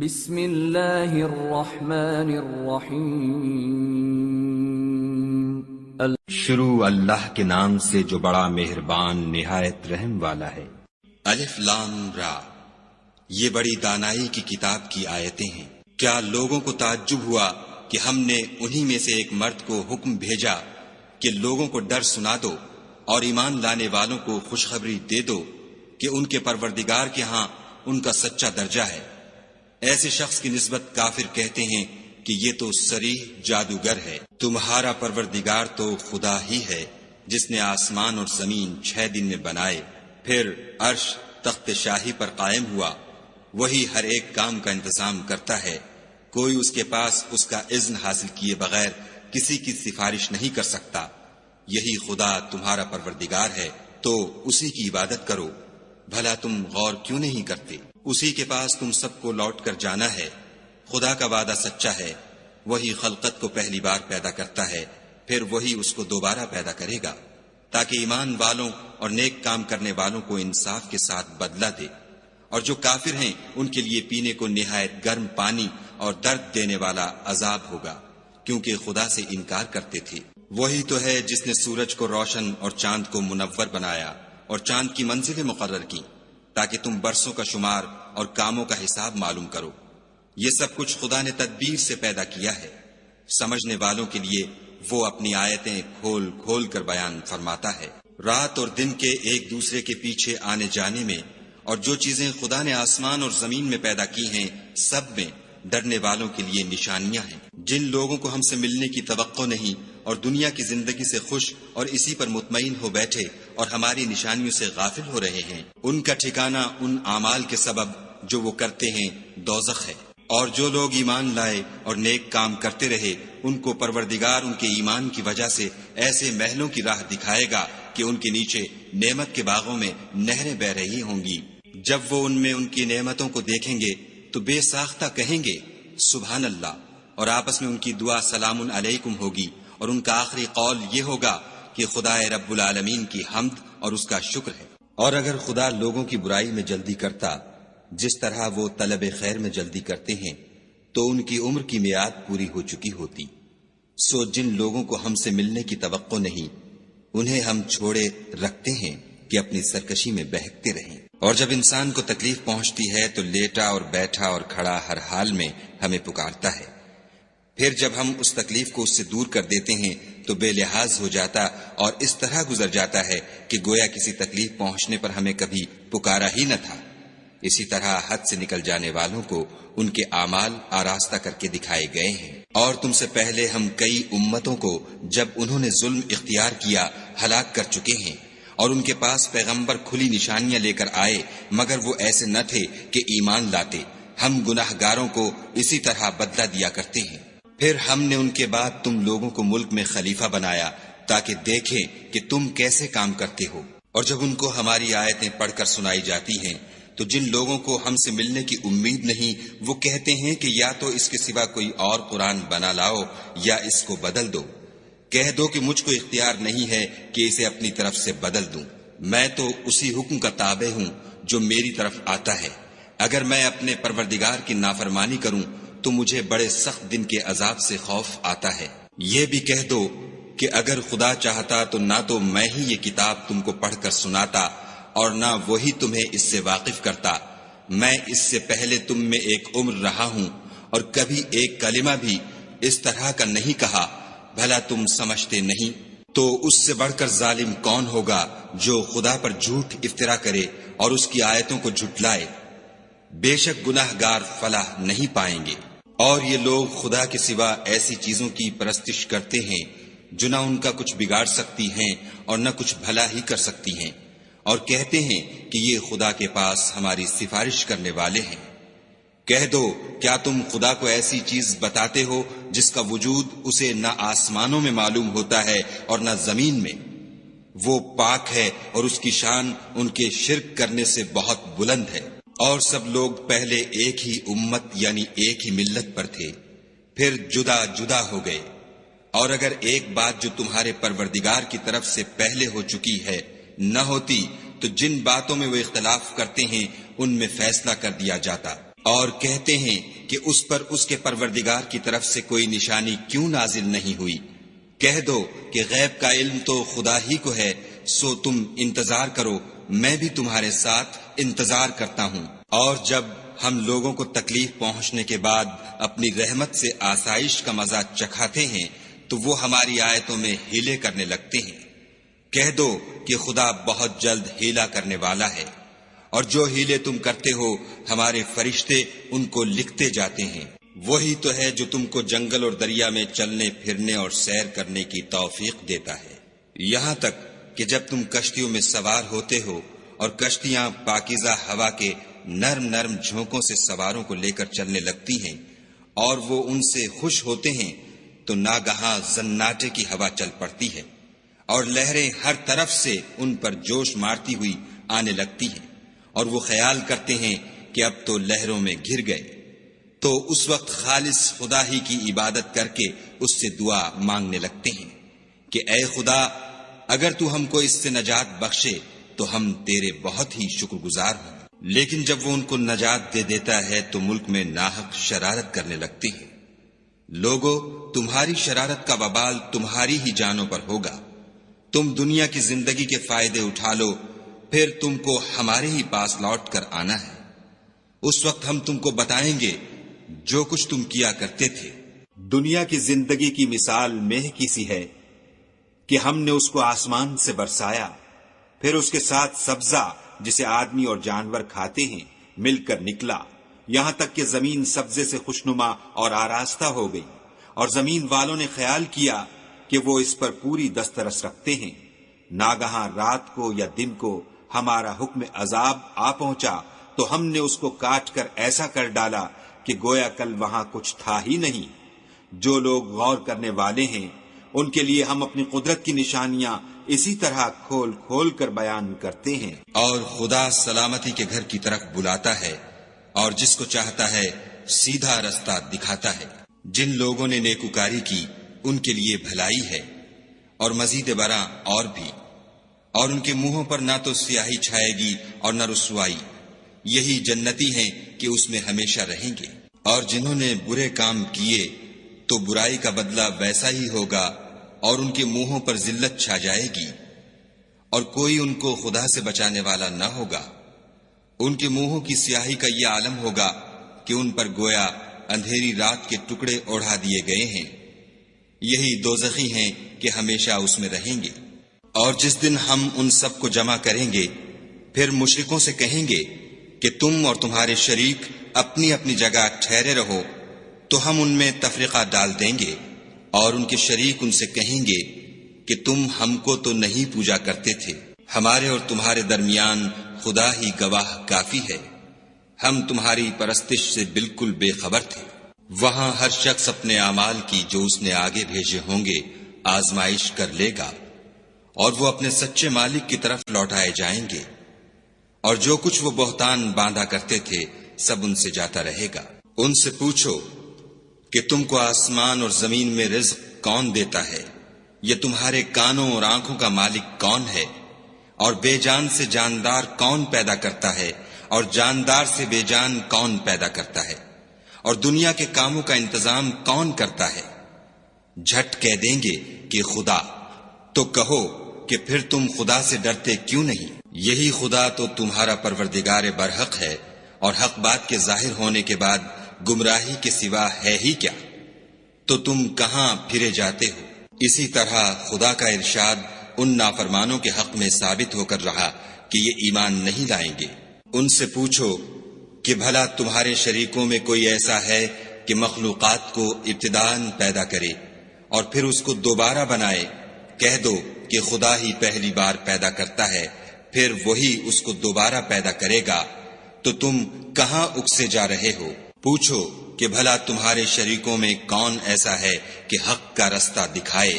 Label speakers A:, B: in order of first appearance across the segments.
A: بسم اللہ الرحمن الرحیم
B: شروع اللہ کے نام سے جو بڑا مہربان نہایت رحم والا ہے۔
C: الف لام را، یہ بڑی دانائی کی کتاب کی آیتیں ہیں۔ کیا لوگوں کو تعجب ہوا کہ ہم نے انہی میں سے ایک مرد کو حکم بھیجا کہ لوگوں کو ڈر سنا دو اور ایمان لانے والوں کو خوشخبری دے دو کہ ان کے پروردگار کے ہاں ان کا سچا درجہ ہے۔ ایسے شخص کی نسبت کافر کہتے ہیں کہ یہ تو صریح جادوگر ہے۔ تمہارا پروردگار تو خدا ہی ہے جس نے آسمان اور زمین 6 دن میں بنائے، پھر عرش تخت شاہی پر قائم ہوا۔ وہی ہر ایک کام کا انتظام کرتا ہے، کوئی اس کے پاس اس کا اذن حاصل کیے بغیر کسی کی سفارش نہیں کر سکتا۔ یہی خدا تمہارا پروردگار ہے تو اسی کی عبادت کرو۔ بھلا تم غور کیوں نہیں کرتے؟ اسی کے پاس تم سب کو لوٹ کر جانا ہے۔ خدا کا وعدہ سچا ہے، وہی خلقت کو پہلی بار پیدا کرتا ہے، پھر وہی اس کو دوبارہ پیدا کرے گا تاکہ ایمان والوں اور نیک کام کرنے والوں کو انصاف کے ساتھ بدلہ دے۔ اور جو کافر ہیں ان کے لیے پینے کو نہایت گرم پانی اور درد دینے والا عذاب ہوگا، کیونکہ خدا سے انکار کرتے تھے۔ وہی تو ہے جس نے سورج کو روشن اور چاند کو منور بنایا اور چاند کی منزلیں مقرر کی تاکہ تم برسوں کا شمار اور کاموں کا حساب معلوم کرو۔ یہ سب کچھ خدا نے تدبیر سے پیدا کیا ہے۔ سمجھنے والوں کے لیے وہ اپنی آیتیں کھول کھول کر بیان فرماتا ہے۔ رات اور دن کے ایک دوسرے کے پیچھے آنے جانے میں اور جو چیزیں خدا نے آسمان اور زمین میں پیدا کی ہیں سب میں ڈرنے والوں کے لیے نشانیاں ہیں۔ جن لوگوں کو ہم سے ملنے کی توقع نہیں اور دنیا کی زندگی سے خوش اور اسی پر مطمئن ہو بیٹھے اور ہماری نشانیوں سے غافل ہو رہے ہیں، ان کا ٹھکانہ ان اعمال کے سبب جو وہ کرتے ہیں دوزخ ہے۔ اور جو لوگ ایمان لائے اور نیک کام کرتے رہے ان کو پروردگار ان کے ایمان کی وجہ سے ایسے محلوں کی راہ دکھائے گا کہ ان کے نیچے نعمت کے باغوں میں نہریں بہ رہی ہوں گی۔ جب وہ ان میں ان کی نعمتوں کو دیکھیں گے تو بے ساختہ کہیں گے سبحان اللہ، اور آپس میں ان کی دعا سلام علیکم ہوگی، اور ان کا آخری قول یہ ہوگا کہ خدا رب العالمین کی حمد اور اس کا شکر ہے۔ اور اگر خدا لوگوں کی برائی میں جلدی کرتا جس طرح وہ طلب خیر میں جلدی کرتے ہیں تو ان کی عمر کی میعاد پوری ہو چکی ہوتی۔ سو جن لوگوں کو ہم سے ملنے کی توقع نہیں انہیں ہم چھوڑے رکھتے ہیں کہ اپنی سرکشی میں بہکتے رہیں۔ اور جب انسان کو تکلیف پہنچتی ہے تو لیٹا اور بیٹھا اور کھڑا ہر حال میں ہمیں پکارتا ہے، پھر جب ہم اس تکلیف کو اس سے دور کر دیتے ہیں تو بے لحاظ ہو جاتا اور اس طرح گزر جاتا ہے کہ گویا کسی تکلیف پہنچنے پر ہمیں کبھی پکارا ہی نہ تھا۔ اسی طرح حد سے نکل جانے والوں کو ان کے اعمال آراستہ کر کے دکھائے گئے ہیں۔ اور تم سے پہلے ہم کئی امتوں کو جب انہوں نے ظلم اختیار کیا ہلاک کر چکے ہیں، اور ان کے پاس پیغمبر کھلی نشانیاں لے کر آئے مگر وہ ایسے نہ تھے کہ ایمان لاتے۔ ہم گناہ گاروں کو اسی طرح بدلہ دیا کرتے ہیں۔ پھر ہم نے ان کے بعد تم لوگوں کو ملک میں خلیفہ بنایا تاکہ دیکھیں کہ تم کیسے کام کرتے ہو۔ اور جب ان کو ہماری آیتیں پڑھ کر سنائی جاتی ہیں تو جن لوگوں کو ہم سے ملنے کی امید نہیں وہ کہتے ہیں کہ یا تو اس کے سوا کوئی اور قرآن بنا لاؤ یا اس کو بدل دو۔ کہہ دو کہ مجھ کو اختیار نہیں ہے کہ اسے اپنی طرف سے بدل دوں، میں تو اسی حکم کا تابع ہوں جو میری طرف آتا ہے۔ اگر میں اپنے پروردگار کی نافرمانی کروں تو مجھے بڑے سخت دن کے عذاب سے خوف آتا ہے۔ یہ بھی کہہ دو کہ اگر خدا چاہتا تو نہ تو میں ہی یہ کتاب تم کو پڑھ کر سناتا اور نہ وہی تمہیں اس سے واقف کرتا۔ میں اس سے پہلے تم میں ایک عمر رہا ہوں اور کبھی ایک کلمہ بھی اس طرح کا نہیں کہا، بھلا تم سمجھتے نہیں؟ تو اس سے بڑھ کر ظالم کون ہوگا جو خدا پر جھوٹ افطرا کرے اور اس کی آیتوں کو جھٹلائے؟ بے شک گناہ گار فلاح نہیں پائیں گے۔ اور یہ لوگ خدا کے سوا ایسی چیزوں کی پرستش کرتے ہیں جو نہ ان کا کچھ بگاڑ سکتی ہیں اور نہ کچھ بھلا ہی کر سکتی ہیں، اور کہتے ہیں کہ یہ خدا کے پاس ہماری سفارش کرنے والے ہیں۔ کہہ دو کیا تم خدا کو ایسی چیز بتاتے ہو جس کا وجود اسے نہ آسمانوں میں معلوم ہوتا ہے اور نہ زمین میں؟ وہ پاک ہے اور اس کی شان ان کے شرک کرنے سے بہت بلند ہے۔ اور سب لوگ پہلے ایک ہی امت یعنی ایک ہی ملت پر تھے، پھر جدا جدا ہو گئے۔ اور اگر ایک بات جو تمہارے پروردگار کی طرف سے پہلے ہو چکی ہے نہ ہوتی تو جن باتوں میں وہ اختلاف کرتے ہیں ان میں فیصلہ کر دیا جاتا۔ اور کہتے ہیں کہ اس پر اس کے پروردگار کی طرف سے کوئی نشانی کیوں نازل نہیں ہوئی؟ کہہ دو کہ غیب کا علم تو خدا ہی کو ہے، سو تم انتظار کرو، میں بھی تمہارے ساتھ انتظار کرتا ہوں۔ اور جب ہم لوگوں کو تکلیف پہنچنے کے بعد اپنی رحمت سے آسائش کا مزہ چکھاتے ہیں تو وہ ہماری آیتوں میں ہیلے کرنے لگتے ہیں۔ کہہ دو کہ خدا بہت جلد ہیلا کرنے والا ہے، اور جو ہیلے تم کرتے ہو ہمارے فرشتے ان کو لکھتے جاتے ہیں۔ وہی تو ہے جو تم کو جنگل اور دریا میں چلنے پھرنے اور سیر کرنے کی توفیق دیتا ہے، یہاں تک کہ جب تم کشتیوں میں سوار ہوتے ہو اور کشتیاں پاکیزہ ہوا کے نرم نرم جھونکوں سے سواروں کو لے کر چلنے لگتی ہیں اور وہ ان سے خوش ہوتے ہیں تو ناگہاں زناٹے کی ہوا چل پڑتی ہے اور لہریں ہر طرف سے ان پر جوش مارتی ہوئی آنے لگتی ہیں، اور وہ خیال کرتے ہیں کہ اب تو لہروں میں گر گئے، تو اس وقت خالص خدا ہی کی عبادت کر کے اس سے دعا مانگنے لگتے ہیں کہ اے خدا، اگر تو ہم کو اس سے نجات بخشے تو ہم تیرے بہت ہی شکر گزار ہوں۔ لیکن جب وہ ان کو نجات دے دیتا ہے تو ملک میں ناحق شرارت کرنے لگتے ہیں۔ لوگو، تمہاری شرارت کا وبال تمہاری ہی جانوں پر ہوگا۔ تم دنیا کی زندگی کے فائدے اٹھا لو، پھر تم کو ہمارے ہی پاس لوٹ کر آنا ہے۔ اس وقت ہم تم کو بتائیں گے جو کچھ تم کیا کرتے تھے۔
D: دنیا کی زندگی کی مثال مہ کی سی ہے کہ ہم نے اس کو آسمان سے برسایا، پھر اس کے ساتھ سبزہ جسے آدمی اور جانور کھاتے ہیں مل کر نکلا، یہاں تک کہ زمین سبزے سے خوشنما اور آراستہ ہو گئی، اور زمین والوں نے خیال کیا کہ وہ اس پر پوری دسترس رکھتے ہیں۔ ناگہاں رات کو یا دن کو ہمارا حکم عذاب آ پہنچا تو ہم نے اس کو کاٹ کر ایسا کر ڈالا کہ گویا کل وہاں کچھ تھا ہی نہیں۔ جو لوگ غور کرنے والے ہیں ان کے لیے ہم اپنی قدرت کی نشانیاں اسی طرح کھول کھول کر بیان کرتے ہیں۔
C: اور خدا سلامتی کے گھر کی طرف بلاتا ہے اور جس کو چاہتا ہے سیدھا رستہ دکھاتا ہے۔ جن لوگوں نے نیکوکاری کی ان کے لیے بھلائی ہے، اور مزید برآں اور بھی، اور ان کے منہوں پر نہ تو سیاہی چھائے گی اور نہ رسوائی، یہی جنتی ہیں کہ اس میں ہمیشہ رہیں گے۔ اور جنہوں نے برے کام کیے تو برائی کا بدلہ ویسا ہی ہوگا، اور ان کے منہوں پر ذلت چھا جائے گی، اور کوئی ان کو خدا سے بچانے والا نہ ہوگا۔ ان کے منہوں کی سیاہی کا یہ عالم ہوگا کہ ان پر گویا اندھیری رات کے ٹکڑے اوڑھا دیے گئے ہیں، یہی دوزخی ہیں کہ ہمیشہ اس میں رہیں گے۔ اور جس دن ہم ان سب کو جمع کریں گے پھر مشرکوں سے کہیں گے کہ تم اور تمہارے شریک اپنی اپنی جگہ ٹھہرے رہو، تو ہم ان میں تفرقہ ڈال دیں گے، اور ان کے شریک ان سے کہیں گے کہ تم ہم کو تو نہیں پوجا کرتے تھے، ہمارے اور تمہارے درمیان خدا ہی گواہ کافی ہے، ہم تمہاری پرستش سے بالکل بے خبر تھے۔ وہاں ہر شخص اپنے اعمال کی جو اس نے آگے بھیجے ہوں گے آزمائش کر لے گا، اور وہ اپنے سچے مالک کی طرف لوٹائے جائیں گے، اور جو کچھ وہ بہتان باندھا کرتے تھے سب ان سے جاتا رہے گا۔ ان سے پوچھو کہ تم کو آسمان اور زمین میں رزق کون دیتا ہے؟ یہ تمہارے کانوں اور آنکھوں کا مالک کون ہے؟ اور بے جان سے جاندار کون پیدا کرتا ہے؟ اور جاندار سے بے جان کون پیدا کرتا ہے؟ اور دنیا کے کاموں کا انتظام کون کرتا ہے؟ جھٹ کہہ دیں گے کہ خدا، تو کہو کہ پھر تم خدا سے ڈرتے کیوں نہیں؟ یہی خدا تو تمہارا پروردگار برحق ہے، اور حق بات کے ظاہر ہونے کے بعد گمراہی کے سوا ہے ہی کیا؟ تو تم کہاں پھرے جاتے ہو؟ اسی طرح خدا کا ارشاد ان نافرمانوں کے حق میں ثابت ہو کر رہا کہ یہ ایمان نہیں لائیں گے۔ ان سے پوچھو کہ بھلا تمہارے شریکوں میں کوئی ایسا ہے کہ مخلوقات کو ابتداءً پیدا کرے اور پھر اس کو دوبارہ بنائے؟ کہہ دو کہ خدا ہی پہلی بار پیدا کرتا ہے، پھر وہی اس کو دوبارہ پیدا کرے گا، تو تم کہاں اکسے جا رہے ہو؟ پوچھو کہ بھلا تمہارے شریکوں میں کون ایسا ہے کہ حق کا رستہ دکھائے؟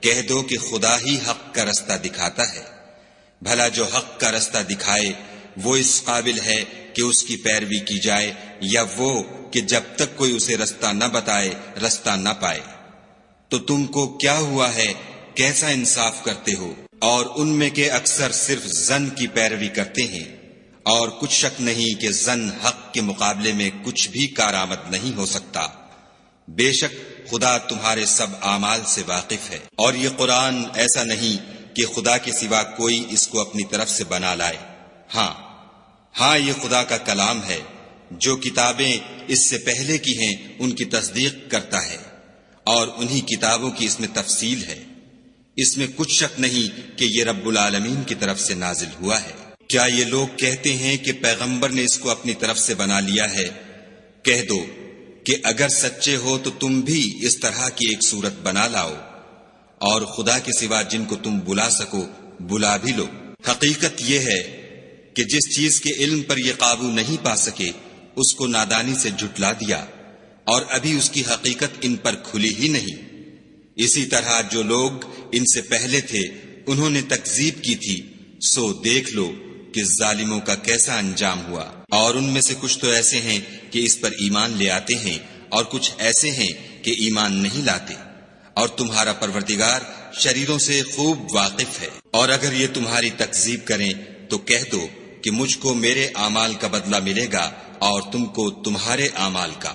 C: کہہ دو کہ خدا ہی حق کا رستہ دکھاتا ہے۔ بھلا جو حق کا رستہ دکھائے وہ اس قابل ہے کہ اس کی پیروی کی جائے، یا وہ کہ جب تک کوئی اسے رستہ نہ بتائے رستہ نہ پائے؟ تو تم کو کیا ہوا ہے؟ کیسا انصاف کرتے ہو؟ اور ان میں کے اکثر صرف ظن کی پیروی کرتے ہیں، اور کچھ شک نہیں کہ زن حق کے مقابلے میں کچھ بھی کارآمد نہیں ہو سکتا۔ بے شک خدا تمہارے سب اعمال سے واقف ہے، اور یہ قرآن ایسا نہیں کہ خدا کے سوا کوئی اس کو اپنی طرف سے بنا لائے۔ ہاں یہ خدا کا کلام ہے، جو کتابیں اس سے پہلے کی ہیں ان کی تصدیق کرتا ہے، اور انہی کتابوں کی اس میں تفصیل ہے۔ اس میں کچھ شک نہیں کہ یہ رب العالمین کی طرف سے نازل ہوا ہے۔ کیا یہ لوگ کہتے ہیں کہ پیغمبر نے اس کو اپنی طرف سے بنا لیا ہے؟ کہہ دو کہ اگر سچے ہو تو تم بھی اس طرح کی ایک صورت بنا لاؤ، اور خدا کے سوا جن کو تم بلا سکو بلا بھی لو۔ حقیقت یہ ہے کہ جس چیز کے علم پر یہ قابو نہیں پا سکے اس کو نادانی سے جھٹلا دیا، اور ابھی اس کی حقیقت ان پر کھلی ہی نہیں۔ اسی طرح جو لوگ ان سے پہلے تھے انہوں نے تکذیب کی تھی، سو دیکھ لو کہ ظالموں کا کیسا انجام ہوا۔ اور ان میں سے کچھ تو ایسے ہیں کہ اس پر ایمان لے آتے ہیں، اور کچھ ایسے ہیں کہ ایمان نہیں لاتے، اور تمہارا پروردگار شریروں سے خوب واقف ہے۔ اور اگر یہ تمہاری تکذیب کریں تو کہہ دو کہ مجھ کو میرے اعمال کا بدلہ ملے گا اور تم کو تمہارے اعمال کا۔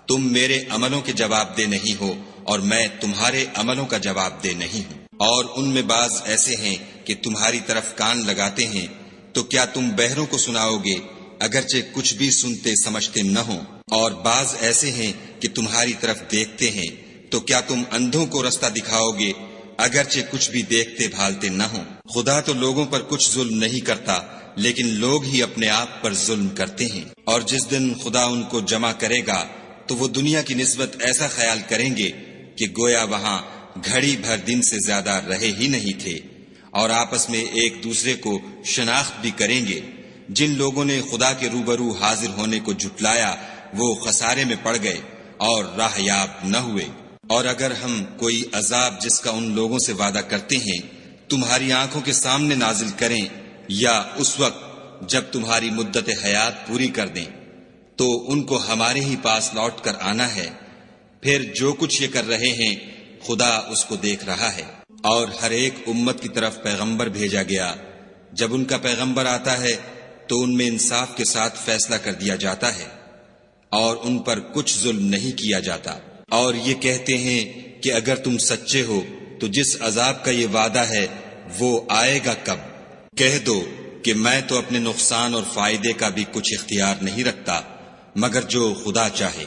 C: تم میرے عملوں کے جواب دہ نہیں ہو اور میں تمہارے عملوں کا جواب دہ نہیں ہوں۔ اور ان میں بعض ایسے ہیں کہ تمہاری طرف کان لگاتے ہیں، تو کیا تم بہروں کو سناؤ گے اگرچہ کچھ بھی سنتے سمجھتے نہ ہوں؟ اور بعض ایسے ہیں کہ تمہاری طرف دیکھتے ہیں، تو کیا تم اندھوں کو رستہ دکھاؤ گے اگرچہ کچھ بھی دیکھتے بھالتے نہ ہوں؟ خدا تو لوگوں پر کچھ ظلم نہیں کرتا، لیکن لوگ ہی اپنے آپ پر ظلم کرتے ہیں۔ اور جس دن خدا ان کو جمع کرے گا تو وہ دنیا کی نسبت ایسا خیال کریں گے کہ گویا وہاں گھڑی بھر دن سے زیادہ رہے ہی نہیں تھے، اور آپس میں ایک دوسرے کو شناخت بھی کریں گے۔ جن لوگوں نے خدا کے روبرو حاضر ہونے کو جھٹلایا وہ خسارے میں پڑ گئے اور راہ یاب نہ ہوئے۔ اور اگر ہم کوئی عذاب جس کا ان لوگوں سے وعدہ کرتے ہیں تمہاری آنکھوں کے سامنے نازل کریں، یا اس وقت جب تمہاری مدت حیات پوری کر دیں، تو ان کو ہمارے ہی پاس لوٹ کر آنا ہے۔ پھر جو کچھ یہ کر رہے ہیں خدا اس کو دیکھ رہا ہے۔ اور ہر ایک امت کی طرف پیغمبر بھیجا گیا، جب ان کا پیغمبر آتا ہے تو ان میں انصاف کے ساتھ فیصلہ کر دیا جاتا ہے، اور ان پر کچھ ظلم نہیں کیا جاتا۔ اور یہ کہتے ہیں کہ اگر تم سچے ہو تو جس عذاب کا یہ وعدہ ہے وہ آئے گا کب؟ کہہ دو کہ میں تو اپنے نقصان اور فائدے کا بھی کچھ اختیار نہیں رکھتا مگر جو خدا چاہے۔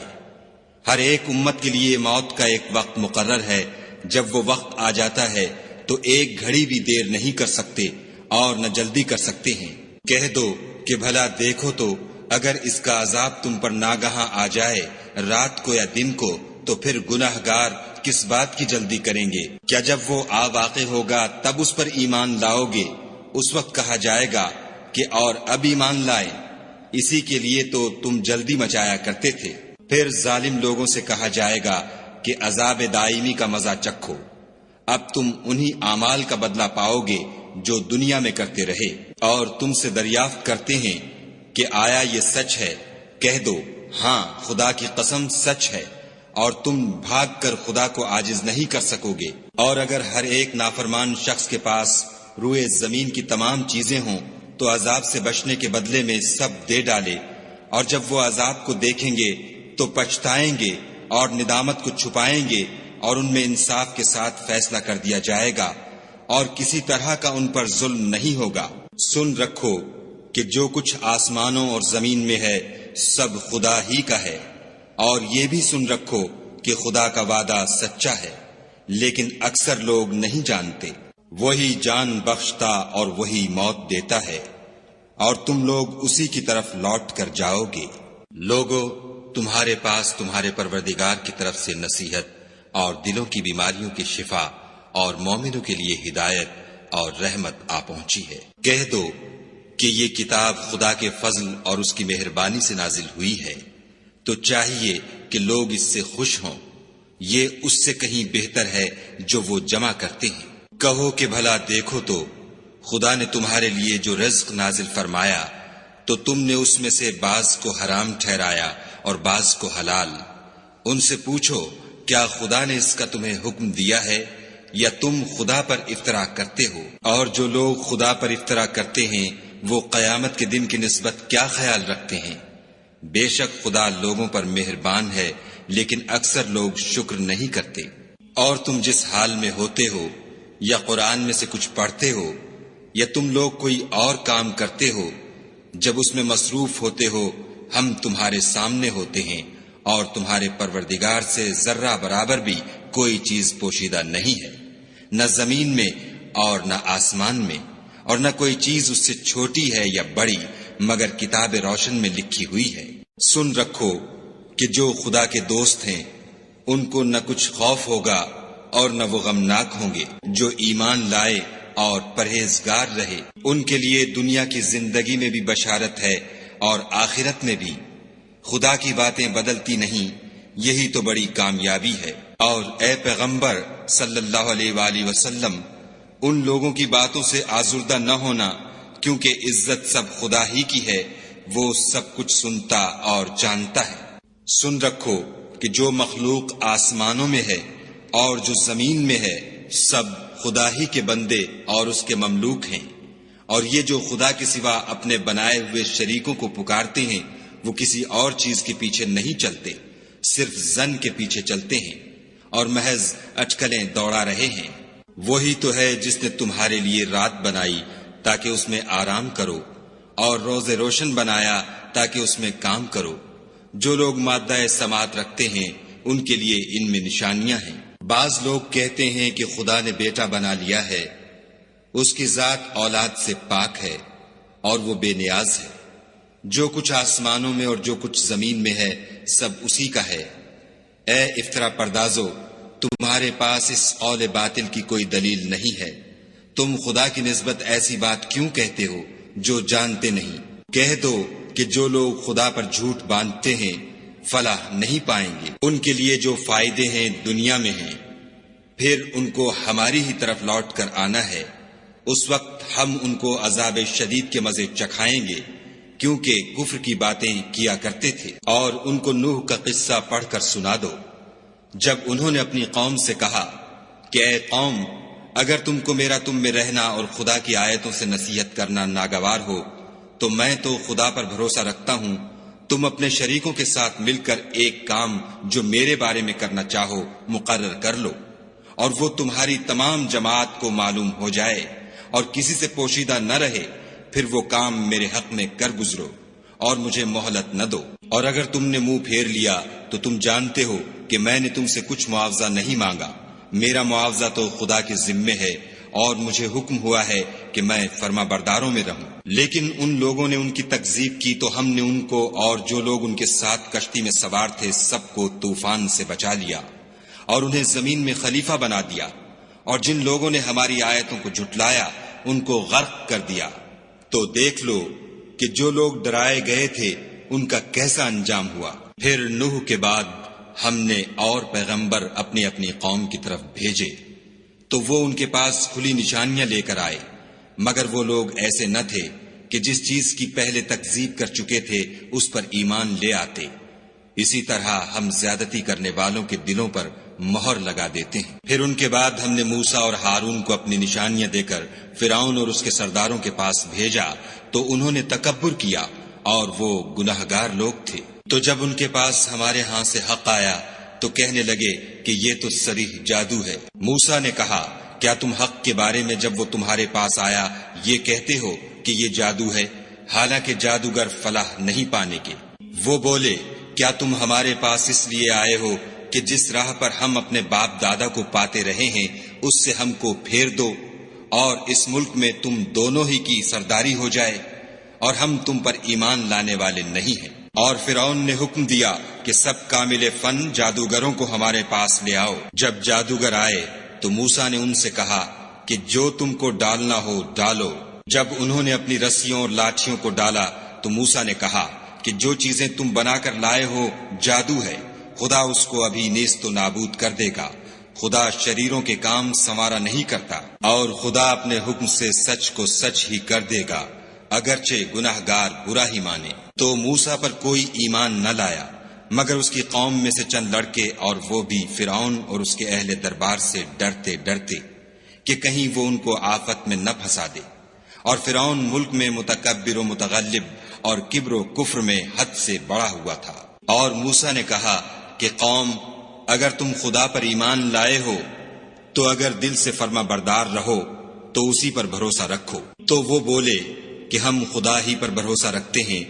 C: ہر ایک امت کے لیے موت کا ایک وقت مقرر ہے، جب وہ وقت آ جاتا ہے تو ایک گھڑی بھی دیر نہیں کر سکتے اور نہ جلدی کر سکتے ہیں۔ کہہ دو کہ بھلا دیکھو تو اگر اس کا عذاب تم پر ناگہاں آ جائے رات کو یا دن کو، تو پھر گناہ گار کس بات کی جلدی کریں گے؟ کیا جب وہ آ واقع ہوگا تب اس پر ایمان لاؤ گے؟ اس وقت کہا جائے گا کہ اور اب ایمان لائیں، اسی کے لیے تو تم جلدی مچایا کرتے تھے۔ پھر ظالم لوگوں سے کہا جائے گا کہ عذاب دائمی کا مزہ چکھو، اب تم انہی اعمال کا بدلہ پاؤ گے جو دنیا میں کرتے رہے۔ اور تم سے دریافت کرتے ہیں کہ آیا یہ سچ ہے؟ کہہ دو ہاں خدا کی قسم سچ ہے، اور تم بھاگ کر خدا کو عاجز نہیں کر سکو گے۔ اور اگر ہر ایک نافرمان شخص کے پاس روئے زمین کی تمام چیزیں ہوں تو عذاب سے بچنے کے بدلے میں سب دے ڈالے، اور جب وہ عذاب کو دیکھیں گے تو پچھتائیں گے اور ندامت کو چھپائیں گے، اور ان میں انصاف کے ساتھ فیصلہ کر دیا جائے گا، اور کسی طرح کا ان پر ظلم نہیں ہوگا۔ سن رکھو کہ جو کچھ آسمانوں اور زمین میں ہے سب خدا ہی کا ہے، اور یہ بھی سن رکھو کہ خدا کا وعدہ سچا ہے، لیکن اکثر لوگ نہیں جانتے۔ وہی جان بخشتا اور وہی موت دیتا ہے، اور تم لوگ اسی کی طرف لوٹ کر جاؤ گے۔ لوگو تمہارے پاس تمہارے پروردگار کی طرف سے نصیحت اور دلوں کی بیماریوں کی شفا اور مومنوں کے لیے ہدایت اور رحمت آ پہنچی ہے۔ کہہ دو کہ یہ کتاب خدا کے فضل اور اس کی مہربانی سے نازل ہوئی ہے، تو چاہیے کہ لوگ اس سے خوش ہوں، یہ اس سے کہیں بہتر ہے جو وہ جمع کرتے ہیں۔ کہو کہ بھلا دیکھو تو خدا نے تمہارے لیے جو رزق نازل فرمایا تو تم نے اس میں سے بعض کو حرام ٹھہرایا اور بعض کو حلال۔ ان سے پوچھو کیا خدا نے اس کا تمہیں حکم دیا ہے یا تم خدا پر افطرا کرتے ہو؟ اور جو لوگ خدا پر افطرا کرتے ہیں وہ قیامت کے دن کی نسبت کیا خیال رکھتے ہیں؟ بے شک خدا لوگوں پر مہربان ہے، لیکن اکثر لوگ شکر نہیں کرتے۔ اور تم جس حال میں ہوتے ہو، یا قرآن میں سے کچھ پڑھتے ہو، یا تم لوگ کوئی اور کام کرتے ہو، جب اس میں مصروف ہوتے ہو ہم تمہارے سامنے ہوتے ہیں، اور تمہارے پروردگار سے ذرہ برابر بھی کوئی چیز پوشیدہ نہیں ہے، نہ زمین میں اور نہ آسمان میں، اور نہ کوئی چیز اس سے چھوٹی ہے یا بڑی مگر کتاب روشن میں لکھی ہوئی ہے۔ سن رکھو کہ جو خدا کے دوست ہیں ان کو نہ کچھ خوف ہوگا اور نہ وہ غمناک ہوں گے۔ جو ایمان لائے اور پرہیزگار رہے ان کے لیے دنیا کی زندگی میں بھی بشارت ہے اور آخرت میں بھی۔ خدا کی باتیں بدلتی نہیں، یہی تو بڑی کامیابی ہے۔ اور اے پیغمبر صلی اللہ علیہ وآلہ وسلم، ان لوگوں کی باتوں سے آزردہ نہ ہونا، کیونکہ عزت سب خدا ہی کی ہے، وہ سب کچھ سنتا اور جانتا ہے۔ سن رکھو کہ جو مخلوق آسمانوں میں ہے اور جو زمین میں ہے سب خدا ہی کے بندے اور اس کے مملوک ہیں، اور یہ جو خدا کے سوا اپنے بنائے ہوئے شریکوں کو پکارتے ہیں وہ کسی اور چیز کے پیچھے نہیں چلتے، صرف ظن کے پیچھے چلتے ہیں اور محض اٹکلیں دوڑا رہے ہیں۔ وہی تو ہے جس نے تمہارے لیے رات بنائی تاکہ اس میں آرام کرو، اور روز روشن بنایا تاکہ اس میں کام کرو۔ جو لوگ مادہ سماعت رکھتے ہیں ان کے لیے ان میں نشانیاں ہیں۔ بعض لوگ کہتے ہیں کہ خدا نے بیٹا بنا لیا ہے، اس کی ذات اولاد سے پاک ہے اور وہ بے نیاز ہے۔ جو کچھ آسمانوں میں اور جو کچھ زمین میں ہے سب اسی کا ہے۔ اے افطرا پردازو، تمہارے پاس اس قول باطل کی کوئی دلیل نہیں ہے، تم خدا کی نسبت ایسی بات کیوں کہتے ہو جو جانتے نہیں؟ کہہ دو کہ جو لوگ خدا پر جھوٹ باندھتے ہیں فلاح نہیں پائیں گے۔ ان کے لیے جو فائدے ہیں دنیا میں ہیں، پھر ان کو ہماری ہی طرف لوٹ کر آنا ہے، اس وقت ہم ان کو عذاب شدید کے مزے چکھائیں گے، کیونکہ کفر کی باتیں کیا کرتے تھے۔ اور ان کو نوح کا قصہ پڑھ کر سنا دو، جب انہوں نے اپنی قوم سے کہا کہ اے قوم، اگر تم کو میرا تم میں رہنا اور خدا کی آیتوں سے نصیحت کرنا ناگوار ہو تو میں تو خدا پر بھروسہ رکھتا ہوں، تم اپنے شریکوں کے ساتھ مل کر ایک کام جو میرے بارے میں کرنا چاہو مقرر کر لو، اور وہ تمہاری تمام جماعت کو معلوم ہو جائے اور کسی سے پوشیدہ نہ رہے، پھر وہ کام میرے حق میں کر گزرو اور مجھے مہلت نہ دو۔ اور اگر تم نے منہ پھیر لیا تو تم جانتے ہو کہ میں نے تم سے کچھ معاوضہ نہیں مانگا، میرا معاوضہ تو خدا کے ذمے ہے، اور مجھے حکم ہوا ہے کہ میں فرما برداروں میں رہوں۔ لیکن ان لوگوں نے ان کی تکذیب کی تو ہم نے ان کو اور جو لوگ ان کے ساتھ کشتی میں سوار تھے سب کو طوفان سے بچا لیا اور انہیں زمین میں خلیفہ بنا دیا، اور جن لوگوں نے ہماری آیتوں کو جھٹلایا ان کو غرق کر دیا۔ تو دیکھ لو کہ جو لوگ ڈرائے گئے تھے ان کا کیسا انجام ہوا۔ پھر نوح کے بعد ہم نے اور پیغمبر اپنی اپنی قوم کی طرف بھیجے تو وہ ان کے پاس کھلی نشانیاں لے کر آئے، مگر وہ لوگ ایسے نہ تھے کہ جس چیز کی پہلے تکذیب کر چکے تھے اس پر ایمان لے آتے۔ اسی طرح ہم زیادتی کرنے والوں کے دلوں پر مہر لگا دیتے ہیں۔ پھر ان کے بعد ہم نے موسیٰ اور ہارون کو اپنی نشانیاں دے کر فرعون اور اس کے سرداروں کے پاس بھیجا تو انہوں نے تکبر کیا اور وہ گناہگار لوگ تھے۔ تو جب ان کے پاس ہمارے ہاں سے حق آیا تو کہنے لگے کہ یہ تو صریح جادو ہے۔ موسیٰ نے کہا کیا تم حق کے بارے میں جب وہ تمہارے پاس آیا یہ کہتے ہو کہ یہ جادو ہے، حالانکہ جادوگر فلاح نہیں پانے کے؟ وہ بولے کیا تم ہمارے پاس اس لیے آئے ہو کہ جس راہ پر ہم اپنے باپ دادا کو پاتے رہے ہیں اس سے ہم کو پھیر دو اور اس ملک میں تم دونوں ہی کی سرداری ہو جائے، اور ہم تم پر ایمان لانے والے نہیں ہیں۔ اور فرعون نے حکم دیا کہ سب کامل فن جادوگروں کو ہمارے پاس لے آؤ۔ جب جادوگر آئے تو موسیٰ نے ان سے کہا کہ جو تم کو ڈالنا ہو ڈالو۔ جب انہوں نے اپنی رسیوں اور لاٹھیوں کو ڈالا تو موسیٰ نے کہا کہ جو چیزیں تم بنا کر لائے ہو جادو ہے، خدا اس کو ابھی نیست و نابود کر دے گا۔ خدا شریروں کے کام سنوارا نہیں کرتا، اور خدا اپنے حکم سے سچ کو سچ ہی کر دے گا، اگرچہ گناہگار برا ہی مانے۔ تو موسیٰ پر کوئی ایمان نہ لایا مگر اس کی قوم میں سے چند لڑکے، اور وہ بھی فرعون اور اس کے اہل دربار سے ڈرتے ڈرتے کہ کہیں وہ ان کو آفت میں نہ پھنسا دے۔ اور فرعون ملک میں متکبر و متغلب اور کبر و کفر میں حد سے بڑا ہوا تھا۔ اور موسیٰ نے کہا کہ قوم، اگر تم خدا پر ایمان لائے ہو تو اگر دل سے فرما بردار رہو تو اسی پر بھروسہ رکھو۔ تو وہ بولے کہ ہم خدا ہی پر بھروسہ رکھتے ہیں۔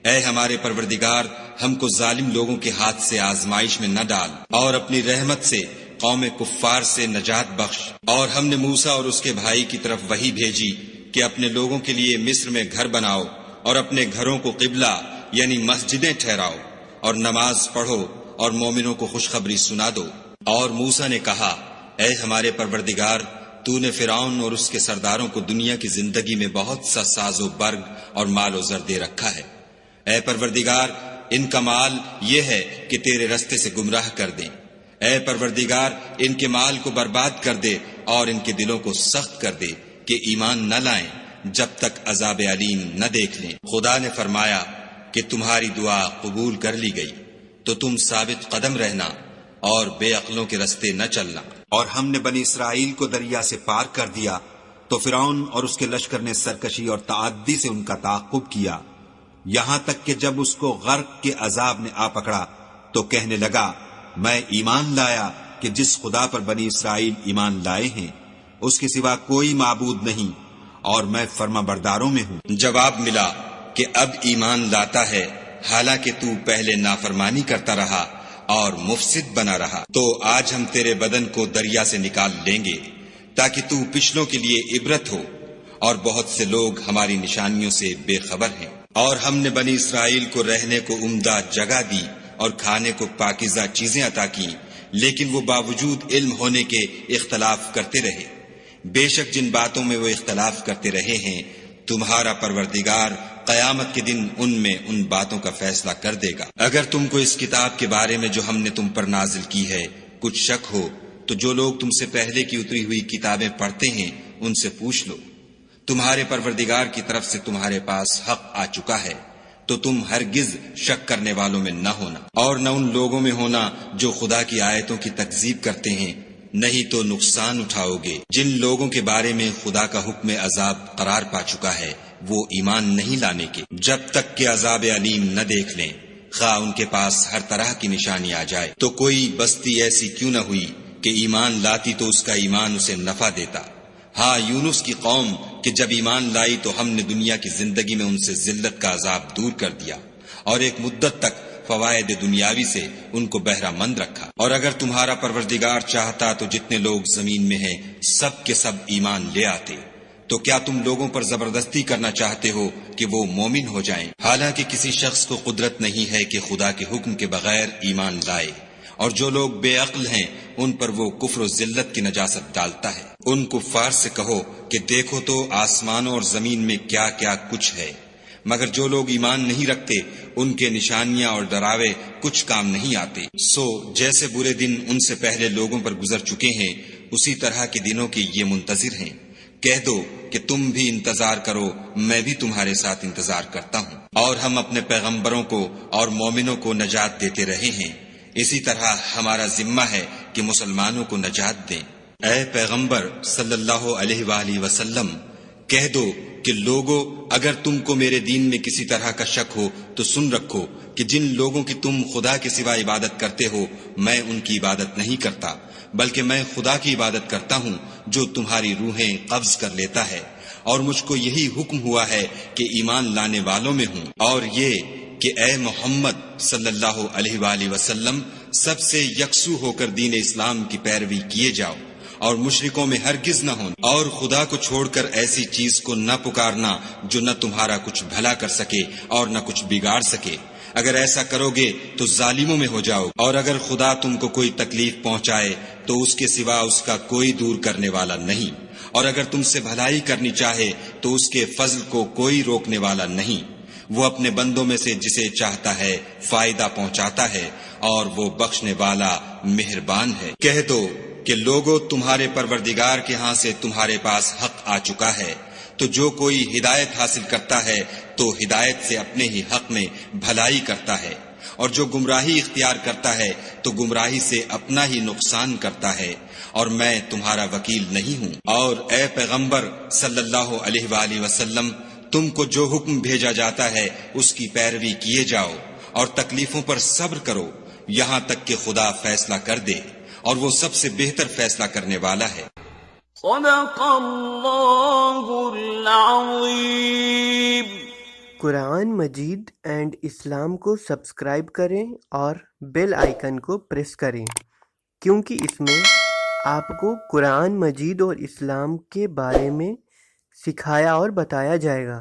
C: اے ہمارے پروردگار، ہم کو ظالم لوگوں کے ہاتھ سے آزمائش میں نہ ڈال، اور اپنی رحمت سے قوم کفار سے نجات بخش۔ اور ہم نے موسیٰ اور اس کے بھائی کی طرف وحی بھیجی کہ اپنے لوگوں کے لیے مصر میں گھر بناؤ اور اپنے گھروں کو قبلہ یعنی مسجدیں ٹھہراؤ، اور نماز پڑھو اور مومنوں کو خوشخبری سنا دو۔ اور موسیٰ نے کہا، اے ہمارے پروردگار، تو نے فرعون اور اس کے سرداروں کو دنیا کی زندگی میں بہت سا ساز و برگ اور مال و زر دے رکھا ہے۔ اے پروردگار، ان کا مال یہ ہے کہ تیرے رستے سے گمراہ کر دیں۔ اے پروردگار، ان کے مال کو برباد کر دے اور ان کے دلوں کو سخت کر دے کہ ایمان نہ لائیں جب تک عذاب علیم نہ دیکھ لیں۔ خدا نے فرمایا کہ تمہاری دعا قبول کر لی گئی، تو تم ثابت قدم رہنا اور بے عقلوں کے رستے نہ چلنا۔
D: اور ہم نے بنی اسرائیل کو دریا سے پار کر دیا تو فرعون اور اس کے لشکر نے سرکشی اور تعدی سے ان کا تعاقب کیا، یہاں تک کہ جب اس کو غرق کے عذاب نے آ پکڑا تو کہنے لگا، میں ایمان لایا کہ جس خدا پر بنی اسرائیل ایمان لائے ہیں اس کے سوا کوئی معبود نہیں، اور میں فرما برداروں میں ہوں۔
C: جواب ملا کہ اب ایمان لاتا ہے، حالانکہ تو پہلے نافرمانی کرتا رہا اور مفسد بنا رہا۔ تو آج ہم تیرے بدن کو دریا سے نکال لیں گے تاکہ تو پچھلوں کے لیے عبرت ہو، اور بہت سے لوگ ہماری نشانیوں سے بے خبر ہیں۔ اور ہم نے بنی اسرائیل کو رہنے کو عمدہ جگہ دی اور کھانے کو پاکیزہ چیزیں عطا کی، لیکن وہ باوجود علم ہونے کے اختلاف کرتے رہے۔ بے شک جن باتوں میں وہ اختلاف کرتے رہے ہیں، تمہارا پروردگار قیامت کے دن ان میں ان باتوں کا فیصلہ کر دے گا۔ اگر تم کو اس کتاب کے بارے میں جو ہم نے تم پر نازل کی ہے کچھ شک ہو تو جو لوگ تم سے پہلے کی اتری ہوئی کتابیں پڑھتے ہیں ان سے پوچھ لو۔ تمہارے پروردگار کی طرف سے تمہارے پاس حق آ چکا ہے، تو تم ہرگز شک کرنے والوں میں نہ ہونا، اور نہ ان لوگوں میں ہونا جو خدا کی آیتوں کی تکذیب کرتے ہیں، نہیں تو نقصان اٹھاؤ گے۔ جن لوگوں کے بارے میں خدا کا حکم عذاب قرار پا چکا ہے وہ ایمان نہیں لانے کے جب تک کہ عذاب علیم نہ دیکھ لیں، خواہ ان کے پاس ہر طرح کی نشانی آ جائے۔ تو کوئی بستی ایسی کیوں نہ ہوئی کہ ایمان لاتی تو اس کا ایمان اسے نفع دیتا۔ ہاں، یونس کی قوم کہ جب ایمان لائی تو ہم نے دنیا کی زندگی میں ان سے ذلت کا عذاب دور کر دیا، اور ایک مدت تک فوائد دنیاوی سے ان کو بہرہ مند رکھا۔ اور اگر تمہارا پروردگار چاہتا تو جتنے لوگ زمین میں ہیں سب کے سب ایمان لے آتے۔ تو کیا تم لوگوں پر زبردستی کرنا چاہتے ہو کہ وہ مومن ہو جائیں؟ حالانکہ کسی شخص کو قدرت نہیں ہے کہ خدا کے حکم کے بغیر ایمان لائے، اور جو لوگ بے عقل ہیں ان پر وہ کفر و ذلت کی نجاست ڈالتا ہے۔ ان کفار سے کہو کہ دیکھو تو آسمانوں اور زمین میں کیا کیا کچھ ہے، مگر جو لوگ ایمان نہیں رکھتے ان کے نشانیاں اور ڈراوے کچھ کام نہیں آتے۔ سو جیسے برے دن ان سے پہلے لوگوں پر گزر چکے ہیں، اسی طرح کے دنوں کے یہ منتظر ہیں۔ کہہ دو کہ تم بھی انتظار کرو، میں بھی تمہارے ساتھ انتظار کرتا ہوں۔ اور ہم اپنے پیغمبروں کو اور مومنوں کو نجات دیتے رہے ہیں، اسی طرح ہمارا ذمہ ہے کہ مسلمانوں کو نجات دیں۔ اے پیغمبر صلی اللہ علیہ وآلہ وسلم، کہہ دو کہ لوگو، اگر تم کو میرے دین میں کسی طرح کا شک ہو تو سن رکھو کہ جن لوگوں کی تم خدا کے سوا عبادت کرتے ہو میں ان کی عبادت نہیں کرتا، بلکہ میں خدا کی عبادت کرتا ہوں جو تمہاری روحیں قبض کر لیتا ہے، اور مجھ کو یہی حکم ہوا ہے کہ ایمان لانے والوں میں ہوں، اور یہ کہ اے محمد صلی اللہ علیہ وآلہ وسلم سب سے یکسو ہو کر دین اسلام کی پیروی کیے جاؤ، اور مشرکوں میں ہرگز نہ ہونا، اور خدا کو چھوڑ کر ایسی چیز کو نہ پکارنا جو نہ تمہارا کچھ بھلا کر سکے اور نہ کچھ بگاڑ سکے۔ اگر ایسا کرو گے تو ظالموں میں ہو جاؤ، اور اگر خدا تم کو کوئی تکلیف پہنچائے تو اس کے سوا اس کا کوئی دور کرنے والا نہیں، اور اگر تم سے بھلائی کرنی چاہے تو اس کے فضل کو کوئی روکنے والا نہیں۔ وہ اپنے بندوں میں سے جسے چاہتا ہے فائدہ پہنچاتا ہے، اور وہ بخشنے والا مہربان ہے۔ کہہ دو کہ لوگو، تمہارے پروردگار کے ہاں سے تمہارے پاس حق آ چکا ہے، تو جو کوئی ہدایت حاصل کرتا ہے تو ہدایت سے اپنے ہی حق میں بھلائی کرتا ہے، اور جو گمراہی اختیار کرتا ہے تو گمراہی سے اپنا ہی نقصان کرتا ہے، اور میں تمہارا وکیل نہیں ہوں۔ اور اے پیغمبر صلی اللہ علیہ وآلہ وسلم، تم کو جو حکم بھیجا جاتا ہے اس کی پیروی کیے جاؤ، اور تکلیفوں پر صبر کرو یہاں تک کہ خدا فیصلہ کر دے، اور وہ سب سے بہتر فیصلہ کرنے والا ہے۔
A: صدق اللہ العظیم۔
E: قرآن مجید اینڈ اسلام کو سبسکرائب کریں اور بیل آئیکن کو پریس کریں، کیونکہ اس میں آپ کو قرآن مجید اور اسلام کے بارے میں سکھایا اور بتایا جائے گا۔